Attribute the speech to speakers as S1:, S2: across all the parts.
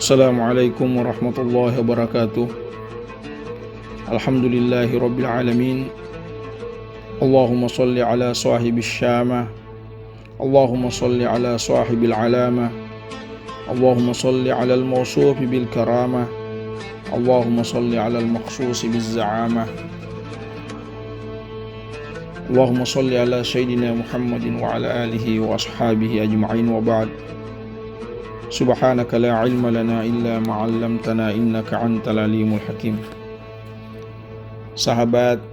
S1: Assalamualaikum warahmatullahi wabarakatuh. Alhamdulillahi rabbil alamin. Allahumma salli ala sahibis syamah. Allahumma salli ala sahibil alamah. Allahumma salli ala al-mawsufi bil karamah. Allahumma salli ala al-maqsusi bil za'amah. Allahumma salli ala sayyidina Muhammadin wa ala alihi wa ashabihi ajma'in wa ba'd. Subhanaka la ilma lana illa ma 'allamtana innaka antal alimul hakim. Sahabat,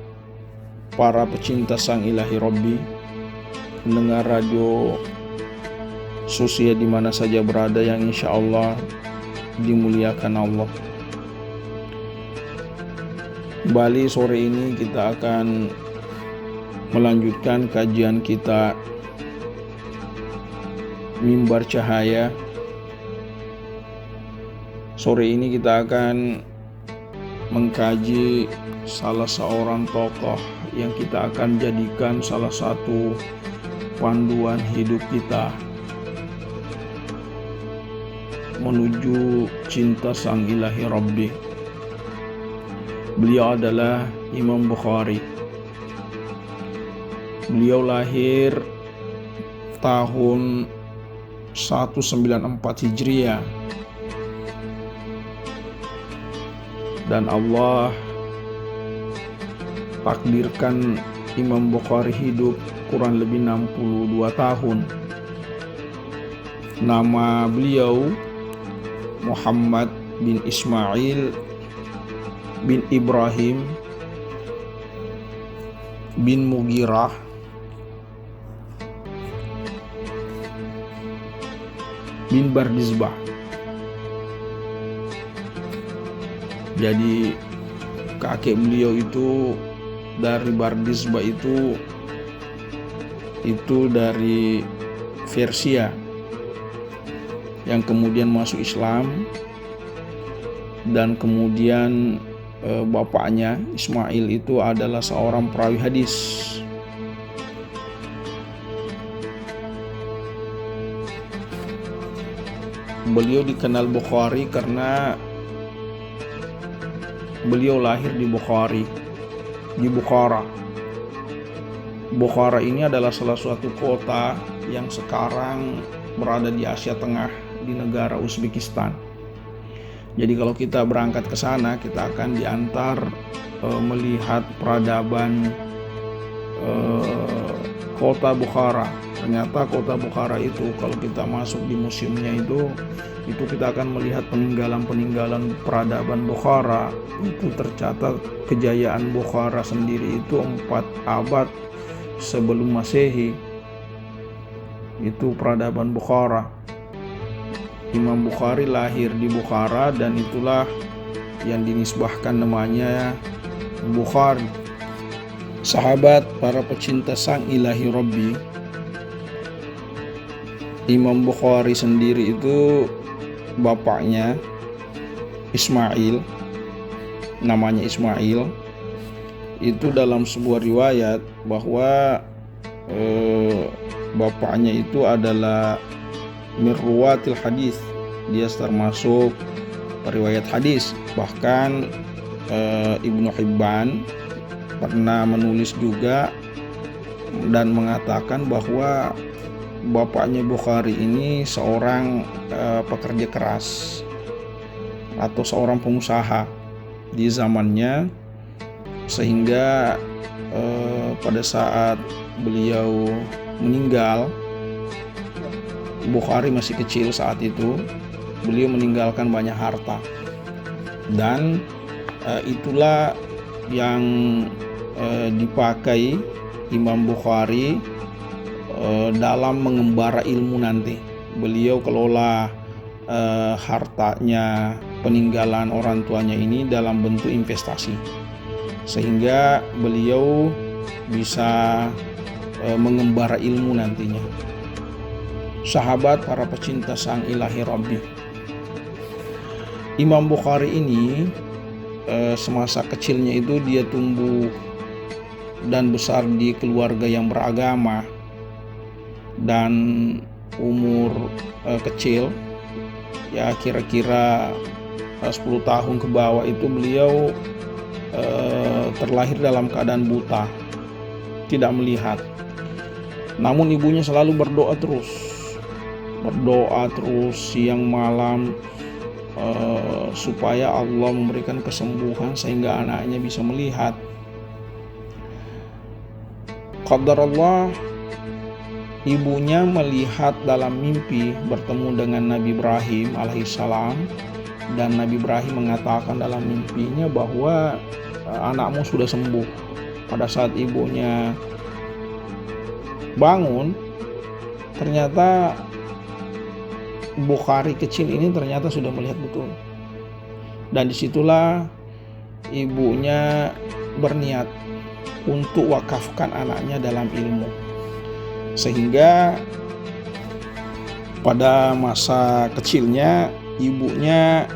S1: para pecinta Sang Ilahi Rabbi, pendengar radio Susia di mana saja berada yang insya Allah dimuliakan Allah. Kembali sore ini kita akan melanjutkan kajian kita Mimbar Cahaya. Sore ini kita akan mengkaji salah seorang tokoh yang kita akan jadikan salah satu panduan hidup kita menuju cinta Sang Ilahi Rabbi. Beliau adalah Imam Bukhari. Beliau lahir tahun 194 Hijriah. Dan Allah takdirkan Imam Bukhari hidup kurang lebih 62 tahun. Nama beliau Muhammad bin Ismail bin Ibrahim bin Mughirah bin Bardizbah. Jadi kakek beliau itu dari Bardizbah itu dari Persia yang kemudian masuk Islam, dan kemudian bapaknya Ismail itu adalah seorang perawi hadis. Beliau dikenal Bukhari karena beliau lahir di Bukhara. Bukhara ini adalah salah suatu kota yang sekarang berada di Asia Tengah, di negara Uzbekistan. Jadi kalau kita berangkat ke sana, kita akan diantar melihat peradaban kota Bukhara. Ternyata kota Bukhara itu kalau kita masuk di museumnya itu kita akan melihat peninggalan peradaban Bukhara. Itu tercatat kejayaan Bukhara sendiri itu 4 abad sebelum Masehi. Itu peradaban Bukhara. Imam Bukhari lahir di Bukhara dan itulah yang dinisbahkan namanya Bukhari. Sahabat, para pecinta Sang Ilahi Rabbi, Imam Bukhari sendiri itu bapaknya Ismail, namanya Ismail. Itu dalam sebuah riwayat bahwa bapaknya itu adalah mirwatil hadis, dia termasuk periwayat hadis. Bahkan Ibnu Hibban pernah menulis juga dan mengatakan bahwa bapaknya Bukhari ini seorang pekerja keras atau seorang pengusaha di zamannya, sehingga pada saat beliau meninggal, Bukhari masih kecil saat itu, beliau meninggalkan banyak harta, dan itulah yang dipakai Imam Bukhari dalam mengembara ilmu nanti. Beliau kelola hartanya, peninggalan orang tuanya ini dalam bentuk investasi, sehingga beliau bisa mengembara ilmu nantinya. Sahabat, para pecinta Sang Ilahi Rabbi, Imam Bukhari ini semasa kecilnya itu dia tumbuh dan besar di keluarga yang beragama, dan umur kecil ya kira-kira 10 tahun ke bawah itu beliau terlahir dalam keadaan buta, tidak melihat. Namun ibunya selalu berdoa terus siang malam, supaya Allah memberikan kesembuhan sehingga anaknya bisa melihat. Qadarullah, ibunya melihat dalam mimpi bertemu dengan Nabi Ibrahim alaihissalam, dan Nabi Ibrahim mengatakan dalam mimpinya bahwa anakmu sudah sembuh. Pada saat ibunya bangun, ternyata Bukhari kecil ini ternyata sudah melihat betul. Dan disitulah ibunya berniat untuk wakafkan anaknya dalam ilmu, sehingga pada masa kecilnya ibunya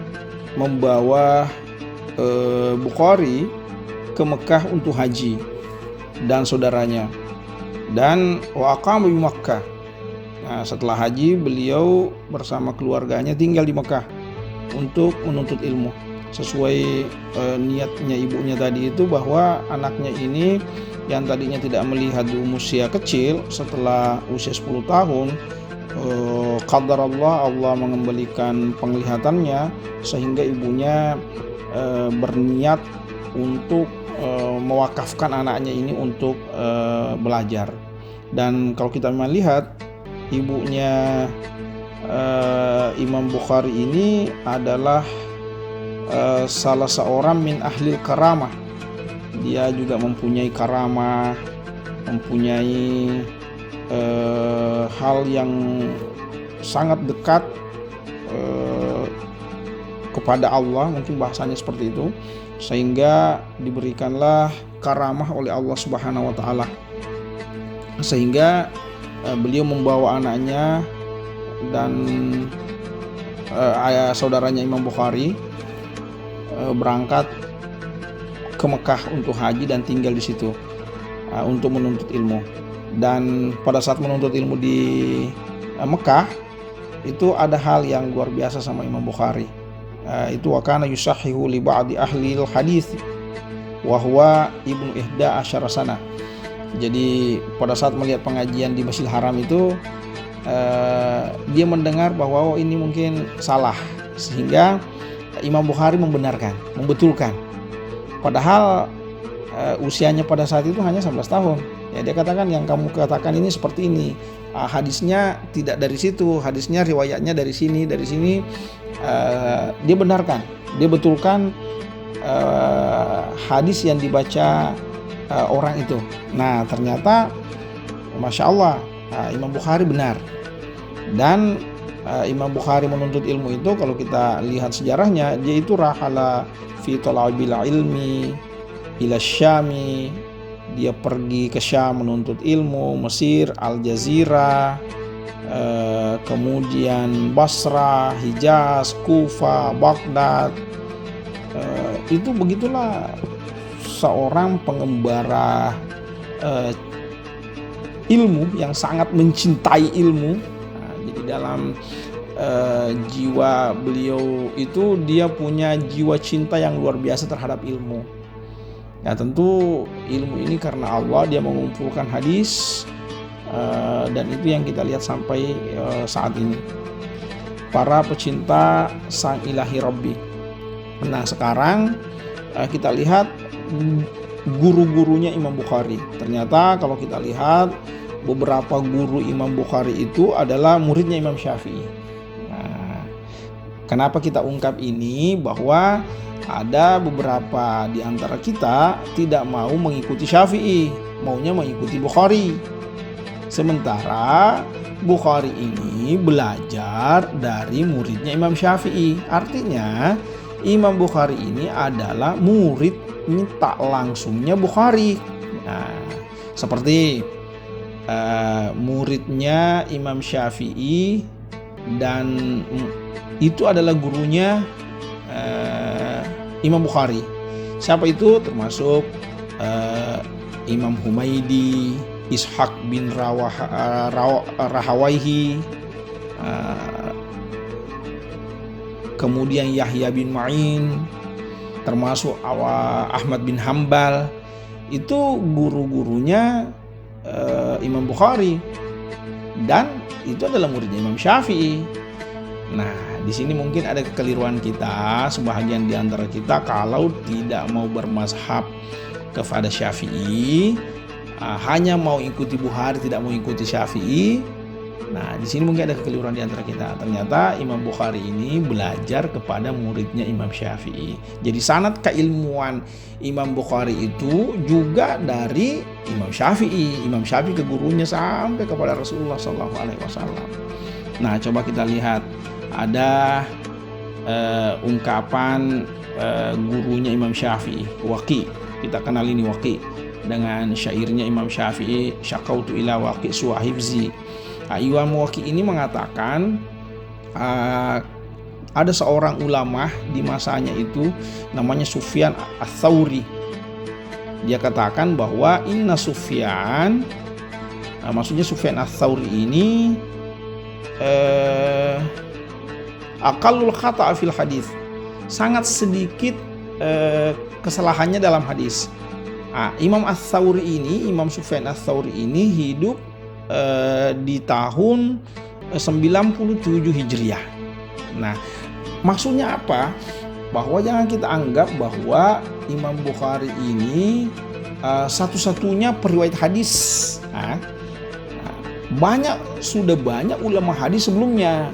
S1: membawa Bukhari ke Mekah untuk haji dan saudaranya, dan waqam di Mekah. Nah, setelah haji beliau bersama keluarganya tinggal di Mekah untuk menuntut ilmu sesuai niatnya ibunya tadi itu, bahwa anaknya ini yang tadinya tidak melihat di usia kecil, setelah usia 10 tahun qadar Allah mengembalikan penglihatannya, sehingga ibunya berniat untuk mewakafkan anaknya ini untuk belajar. Dan kalau kita melihat ibunya Imam Bukhari ini adalah salah seorang min ahlil karamah. Dia juga mempunyai karamah, mempunyai hal yang sangat dekat kepada Allah, mungkin bahasanya seperti itu, sehingga diberikanlah karamah oleh Allah Subhanahu wa taala, sehingga beliau membawa anaknya dan saudaranya Imam Bukhari berangkat ke Mekah untuk haji dan tinggal di situ untuk menuntut ilmu. Dan pada saat menuntut ilmu di Mekah itu ada hal yang luar biasa sama Imam Bukhari. Itu wakana yusahihu li ba'di ahli hadis wa huwa ibnu ihda asyara sana. Jadi pada saat melihat pengajian di Masjidil Haram itu dia mendengar bahwa ini mungkin salah, sehingga Imam Bukhari membenarkan, membetulkan. Padahal usianya pada saat itu hanya 11 tahun. Ya, dia katakan yang kamu katakan ini seperti ini. Hadisnya tidak dari situ, hadisnya riwayatnya dari sini. Dia benarkan, dia betulkan hadis yang dibaca orang itu. Nah, ternyata Masya Allah, Imam Bukhari benar. Dan Imam Bukhari menuntut ilmu itu, kalau kita lihat sejarahnya, dia itu rahala fi talabil ilmi ila Syami. Dia pergi ke Syam menuntut ilmu, Mesir, Al-Jazirah, kemudian Basrah, Hijaz, Kufa, Baghdad. Itu begitulah seorang pengembara ilmu yang sangat mencintai ilmu. Jadi dalam jiwa beliau itu dia punya jiwa cinta yang luar biasa terhadap ilmu. Ya, tentu ilmu ini karena Allah dia mengumpulkan hadis, dan itu yang kita lihat sampai saat ini. Para pecinta sang ilahi Rabbi. Nah, sekarang kita lihat guru-gurunya Imam Bukhari. Ternyata kalau kita lihat beberapa guru Imam Bukhari itu adalah muridnya Imam Syafi'i. Nah, kenapa kita ungkap ini? Bahwa ada beberapa di antara kita tidak mau mengikuti Syafi'i, maunya mengikuti Bukhari. Sementara Bukhari ini belajar dari muridnya Imam Syafi'i. Artinya Imam Bukhari ini adalah murid tak langsungnya Bukhari. Nah, seperti muridnya Imam Syafi'i, dan itu adalah gurunya Imam Bukhari. Siapa itu? Termasuk Imam Humaidi, Ishaq bin Rahawaihi, kemudian Yahya bin Ma'in, termasuk Ahmad bin Hambal, itu guru-gurunya Imam Bukhari, dan itu adalah muridnya Imam Syafi'i. Nah, di sini mungkin ada kekeliruan kita, sebahagian di antara kita, kalau tidak mau bermazhab kepada Syafi'i, hanya mau ikuti Bukhari, tidak mau ikuti Syafi'i. Nah, di sini mungkin ada kekeliruan di antara kita. Ternyata Imam Bukhari ini belajar kepada muridnya Imam Syafi'i. Jadi sanad keilmuan Imam Bukhari itu juga dari Imam Syafi'i. Imam Syafi'i ke gurunya sampai kepada Rasulullah SAW. Nah, coba kita lihat, ada ungkapan gurunya Imam Syafi'i, Waqi. Kita kenal ini Waqi dengan syairnya Imam Syafi'i, syakautu ila Waqi suahibzi. Imam Waqi ini mengatakan ada seorang ulama di masanya itu namanya Sufyan Ats-Tsauri. Dia katakan bahwa inna Sufyan, maksudnya Sufyan Ats-Tsauri ini aqallul khata' fil hadis, sangat sedikit kesalahannya dalam hadis. Imam Ats-Tsauri ini, Imam Sufyan Ats-Tsauri ini hidup di tahun 97 Hijriah. Nah, maksudnya apa? Bahwa jangan kita anggap bahwa Imam Bukhari ini satu-satunya periwayat hadis. Sudah banyak ulama hadis sebelumnya.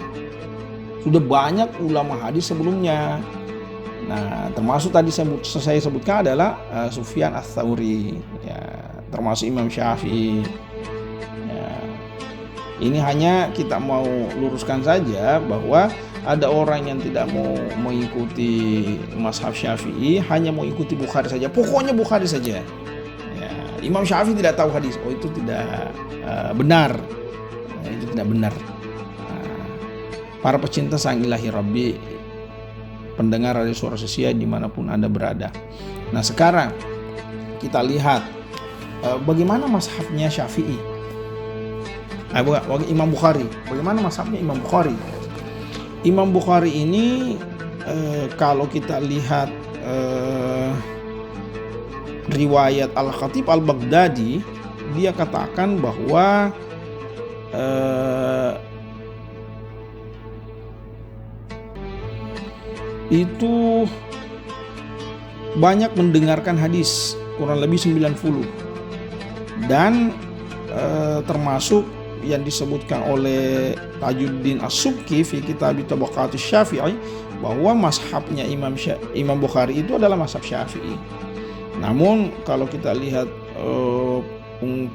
S1: Nah, termasuk tadi saya sebutkan adalah Sufyan Ats-Tsauri, ya, termasuk Imam Syafi'i. Ini hanya kita mau luruskan saja bahwa ada orang yang tidak mau mengikuti mazhab Syafi'i, hanya mau ikuti Bukhari saja. Pokoknya Bukhari saja. Ya, Imam Syafi'i tidak tahu hadis. Itu tidak benar. Itu tidak benar. Para pecinta Sang Ilahi Rabbi, pendengar Radio Suara Sosial dimanapun Anda berada. Nah, sekarang kita lihat bagaimana mazhabnya Syafi'i. Imam Bukhari. Bagaimana mazhabnya Imam Bukhari? Imam Bukhari ini kalau kita lihat riwayat Al-Khatib Al-Baghdadi, dia katakan bahwa itu banyak mendengarkan hadis, kurang lebih 90, dan termasuk yang disebutkan oleh Tajuddin As-Subki fi kitab Tabaqatus Syafi'i, bahwa mazhabnya Imam Bukhari itu adalah mazhab Syafi'i. Namun kalau kita lihat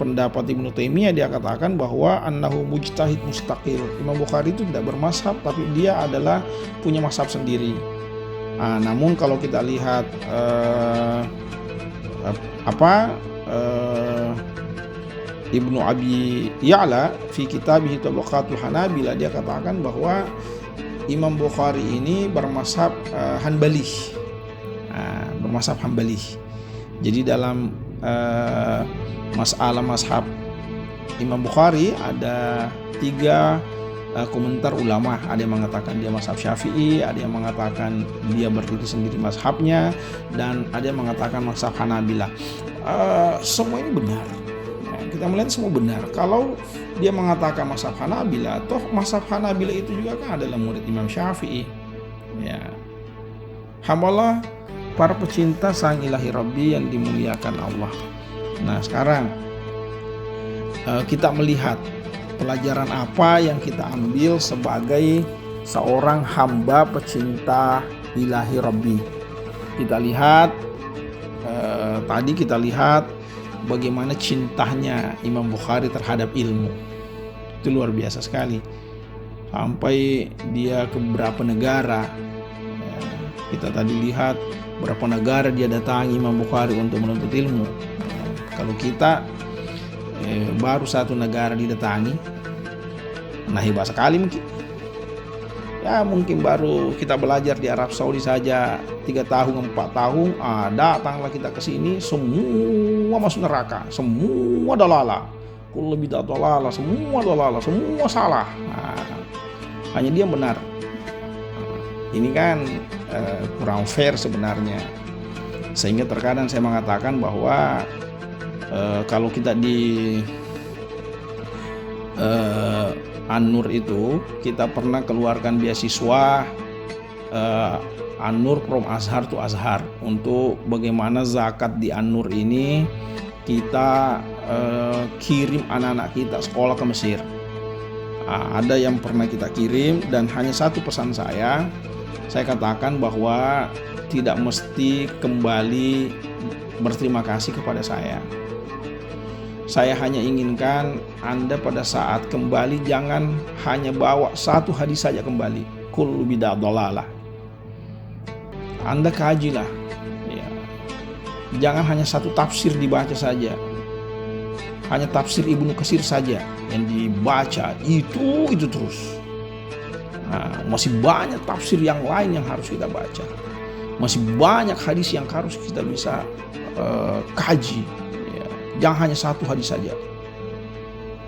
S1: pendapat Ibnu Taimiyah, dia katakan bahwa annahu mujtahid mustaqil. Imam Bukhari itu tidak bermazhab, tapi dia adalah punya mazhab sendiri. Namun kalau kita lihat Ibnu Abi Ya'la fi kitabih Tabaqatul Hanabila, dia katakan bahwa Imam Bukhari ini bermazhab Hanbali. Bermazhab Hanbali. Jadi dalam masalah mazhab Imam Bukhari ada 3 komentar ulama. Ada yang mengatakan dia mazhab Syafi'i, ada yang mengatakan dia berdiri sendiri mazhabnya, dan ada yang mengatakan mazhab Hanabila. Semua ini benar. Kita melihat semua benar. Kalau dia mengatakan mazhab Hanabila, toh mazhab Hanabila itu juga kan adalah murid Imam Syafi'i. Ya. Hamdalah para pecinta Sang Ilahi Rabbi yang dimuliakan Allah. Nah, sekarang kita melihat pelajaran apa yang kita ambil sebagai seorang hamba pecinta Ilahi Rabbi. Kita lihat tadi kita lihat bagaimana cintanya Imam Bukhari terhadap ilmu. Itu luar biasa sekali. Sampai dia ke beberapa negara. Kita tadi lihat berapa negara dia datangi Imam Bukhari untuk menuntut ilmu. Kalau kita baru 1 negara didatangi, nah hebat sekali mungkin. Ya mungkin baru kita belajar di Arab Saudi saja 3 tahun 4 tahun, datanglah kita ke sini, semua masuk neraka, semua dalala, kullu bid'ah dalala, semua dalala, semua salah. Hanya dia yang benar. Ini kan kurang fair sebenarnya. Sehingga terkadang saya mengatakan bahwa kalau kita di An-Nur itu, kita pernah keluarkan beasiswa An-Nur from Azhar to Azhar untuk bagaimana zakat di An-Nur ini kita kirim anak-anak kita sekolah ke Mesir. Ada yang pernah kita kirim, dan hanya satu pesan saya katakan bahwa tidak mesti kembali berterima kasih kepada saya. Saya hanya inginkan Anda pada saat kembali jangan hanya bawa satu hadis saja kembali. Kullu bid'ah dhalalah. Anda kajilah. Ya. Jangan hanya satu tafsir dibaca saja. Hanya tafsir Ibnu Katsir saja yang dibaca itu terus. Nah, masih banyak tafsir yang lain yang harus kita baca. Masih banyak hadis yang harus kita bisa kaji. Ya. Jangan hanya satu hadis saja.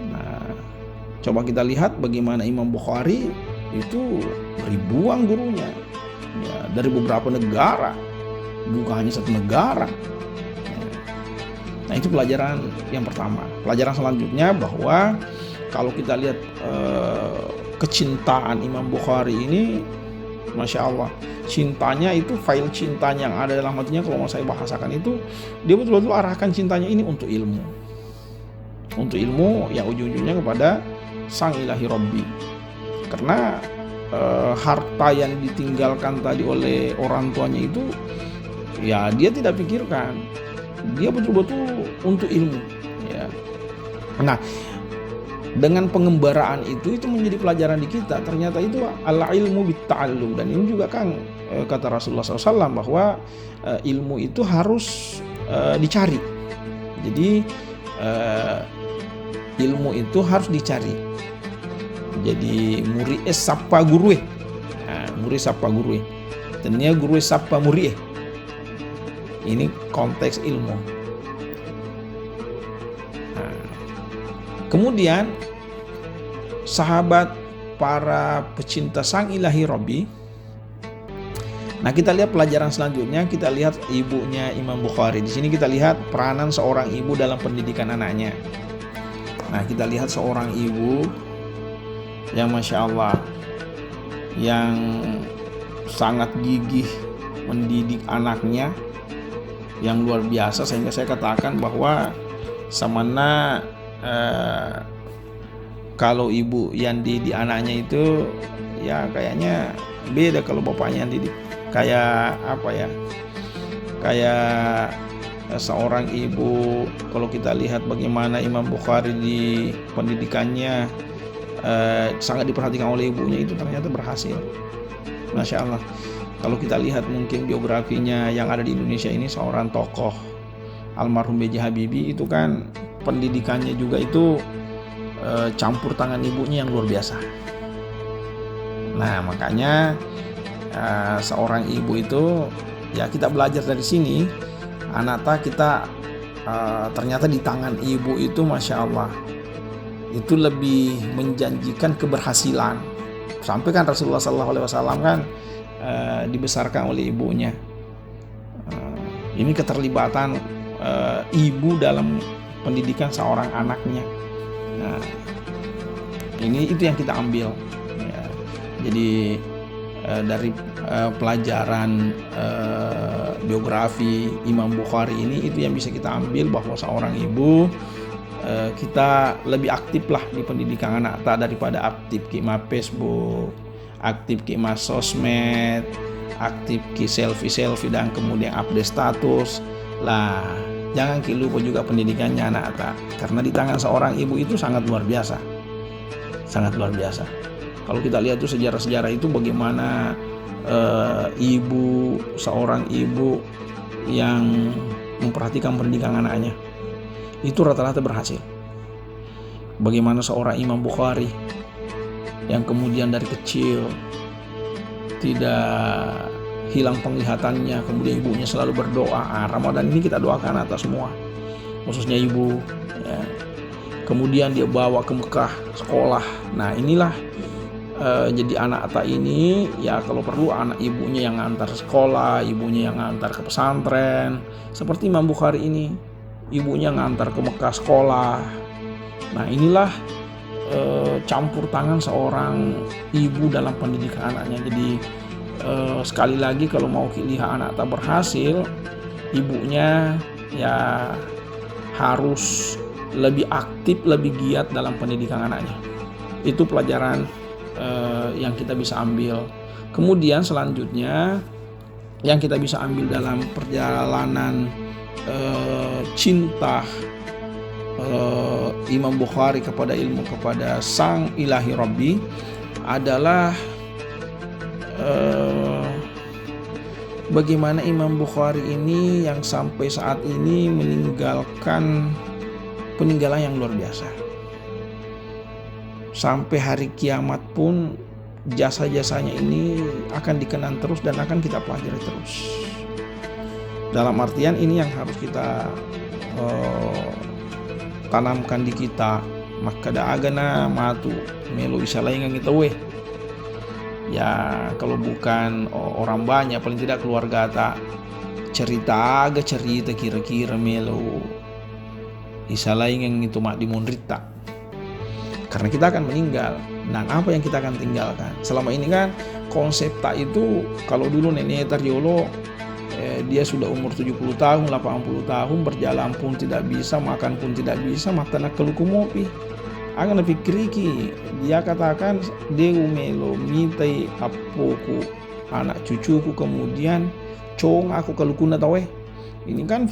S1: Nah, coba kita lihat bagaimana Imam Bukhari itu ribuan gurunya. Ya, dari beberapa negara, bukan hanya satu negara. Nah, itu pelajaran yang pertama. Pelajaran selanjutnya bahwa kalau kita lihat kecintaan Imam Bukhari ini, Masya Allah, cintanya itu, file cintanya yang ada dalam hatinya, kalau mau saya bahasakan itu, dia betul-betul arahkan cintanya ini untuk ilmu. Untuk ilmu yang ujung-ujungnya kepada Sang Ilahi Rabbi. Karena harta yang ditinggalkan tadi oleh orang tuanya itu, ya dia tidak pikirkan. Dia betul-betul untuk ilmu, ya. Nah, dengan pengembaraan itu menjadi pelajaran di kita. Ternyata itu al-ilmu bit-ta'allum. Dan ini juga kan kata Rasulullah SAW bahwa ilmu itu harus dicari. Jadi ilmu itu harus dicari. Jadi muri sapa guru. Muri sapa guru. Tentunya guru sapa muri. Ini konteks ilmu. Nah, kemudian sahabat para pecinta Sang Ilahi Rabbi. Nah, kita lihat pelajaran selanjutnya, kita lihat ibunya Imam Bukhari. Di sini kita lihat peranan seorang ibu dalam pendidikan anaknya. Nah, kita lihat seorang ibu yang Masya Allah, yang sangat gigih mendidik anaknya, yang luar biasa, sehingga saya katakan bahwa samana kalau ibu yang didik anaknya itu ya kayaknya beda kalau bapaknya yang didik. Kayak apa ya, kayak seorang ibu, kalau kita lihat bagaimana Imam Bukhari di pendidikannya sangat diperhatikan oleh ibunya, itu ternyata berhasil. Masya Allah. Kalau kita lihat mungkin biografinya yang ada di Indonesia ini, seorang tokoh almarhum B.J. Habibie, itu kan pendidikannya juga itu campur tangan ibunya yang luar biasa. Nah, makanya seorang ibu itu, ya kita belajar dari sini. Anak kita ternyata di tangan ibu itu Masya Allah, itu lebih menjanjikan keberhasilan. Sampai kan Rasulullah SAW kan dibesarkan oleh ibunya. Ini keterlibatan ibu dalam pendidikan seorang anaknya. Nah, ini itu yang kita ambil. Ya. Jadi dari pelajaran biografi Imam Bukhari ini, itu yang bisa kita ambil bahwa seorang ibu, kita lebih aktif lah di pendidikan anak tak daripada aktif ke Facebook, aktif ke sosmed, aktif ke selfie dan kemudian update status lah. Jangan lupa juga pendidikannya anak tak, karena di tangan seorang ibu itu sangat luar biasa, sangat luar biasa. Kalau kita lihat tuh sejarah-sejarah itu bagaimana seorang ibu yang memperhatikan pendidikan anaknya itu rata-rata berhasil. Bagaimana seorang Imam Bukhari yang kemudian dari kecil tidak hilang penglihatannya, kemudian ibunya selalu berdoa. Ramadan ini kita doakan atas semua, khususnya ibu, ya. Kemudian dia bawa ke Mekah sekolah. Nah, inilah jadi anak Atta ini ya kalau perlu anak ibunya yang ngantar sekolah, ibunya yang ngantar ke pesantren. Seperti Imam Bukhari ini, ibunya ngantar ke Mekah sekolah. Nah inilah campur tangan seorang ibu dalam pendidikan anaknya. Jadi sekali lagi kalau mau lihat anak Atta berhasil, ibunya ya harus lebih aktif, lebih giat dalam pendidikan anaknya. Itu pelajaran yang kita bisa ambil. Kemudian selanjutnya yang kita bisa ambil dalam perjalanan cinta Imam Bukhari kepada ilmu, kepada Sang Ilahi Rabbi adalah bagaimana Imam Bukhari ini yang sampai saat ini meninggalkan peninggalan yang luar biasa. Sampai hari kiamat pun jasa-jasanya ini akan dikenang terus dan akan kita pelajari terus. Dalam artian ini yang harus kita tanamkan di kita. Maka da agana matu melo bisa lain kita weh. Ya kalau bukan orang banyak, paling tidak keluarga tak cerita kira-kira melo bisa lain yang itu mak dimunrita. Karena kita akan meninggal. Nah apa yang kita akan tinggalkan? Selama ini kan konsep tak itu, kalau dulu nenek Tariolo dia sudah umur 70 tahun, 80 tahun, berjalan pun tidak bisa, makan pun tidak bisa, matana keluku mopi. Akan lebih kriki, dia katakan dia melo mitai apoku anak cucuku, kemudian cong aku kelukuna tawe. Ini kan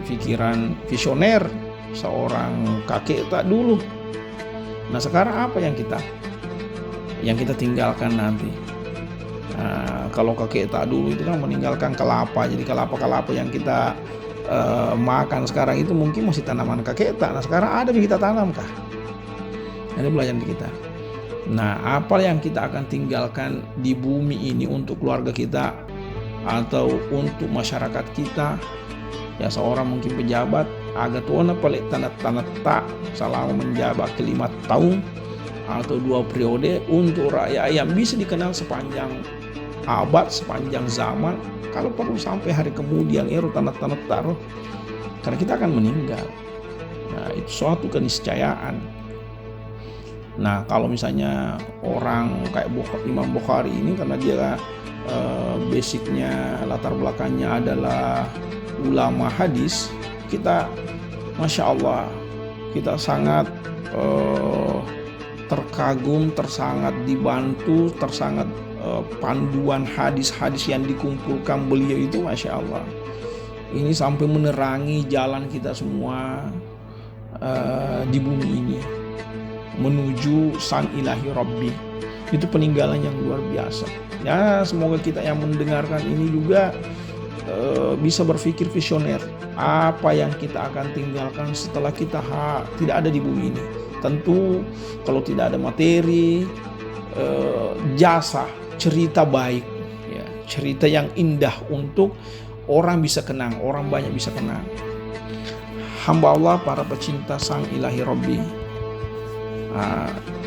S1: pikiran visioner seorang kakek tak dulu. Nah sekarang apa yang kita tinggalkan nanti? Nah, kalau kakek tak dulu itu kan meninggalkan kelapa. Jadi kelapa yang kita makan sekarang itu mungkin masih tanaman kakek tak. Nah sekarang ada yang kita tanam kah? Ada pelajaran di kita. Nah apa yang kita akan tinggalkan di bumi ini untuk keluarga kita atau untuk masyarakat kita? Ya seorang mungkin pejabat agak tuana pelik tanda tak selama menjabat 5 tahun atau 2 periode untuk rakyat yang bisa dikenal sepanjang abad, sepanjang zaman, kalau perlu sampai hari kemudian tanda taruh, karena kita akan meninggal. Nah itu suatu keniscayaan. Nah kalau misalnya orang kayak Imam Bukhari ini, karena dia basicnya, latar belakangnya adalah ulama hadis, kita Masya Allah, kita sangat terkagum, tersangat dibantu, tersangat panduan hadis-hadis yang dikumpulkan beliau itu, Masya Allah. Ini sampai menerangi jalan kita semua di bumi ini menuju Sang Ilahi Rabbi. Itu peninggalan yang luar biasa. Ya semoga kita yang mendengarkan ini juga bisa berpikir visioner. Apa yang kita akan tinggalkan setelah kita tidak ada di bumi ini? Tentu kalau tidak ada materi, jasa, cerita baik, ya, cerita yang indah untuk orang bisa kenang, orang banyak bisa kenang. Hamba Allah, para pecinta Sang Ilahi Rabbi,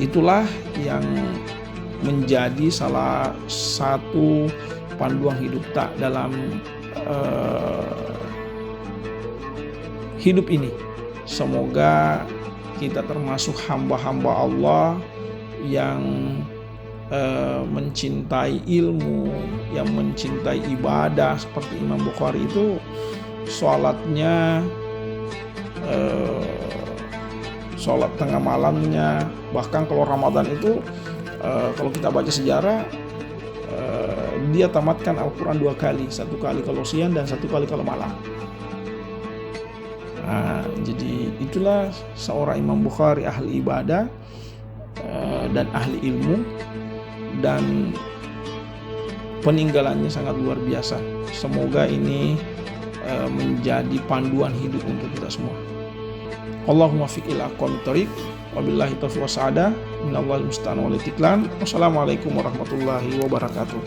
S1: itulah yang menjadi salah satu panduan hidup tak dalam hidup ini. Semoga kita termasuk hamba-hamba Allah yang mencintai ilmu, yang mencintai ibadah. Seperti Imam Bukhari itu sholatnya, sholat tengah malamnya, bahkan kalau Ramadan itu kalau kita baca sejarah, dia tamatkan Al-Quran 2 kali, 1 kali kalau siang dan 1 kali kalau malam. Nah, jadi itulah seorang Imam Bukhari, ahli ibadah dan ahli ilmu, dan peninggalannya sangat luar biasa. Semoga ini menjadi panduan hidup untuk kita semua. Allahumma fiqh ila aqwamit thoriq, wabillahi taufiq wa sa'adah, minallahil musta'an wal istiqlan. Wassalamualaikum warahmatullahi wabarakatuh.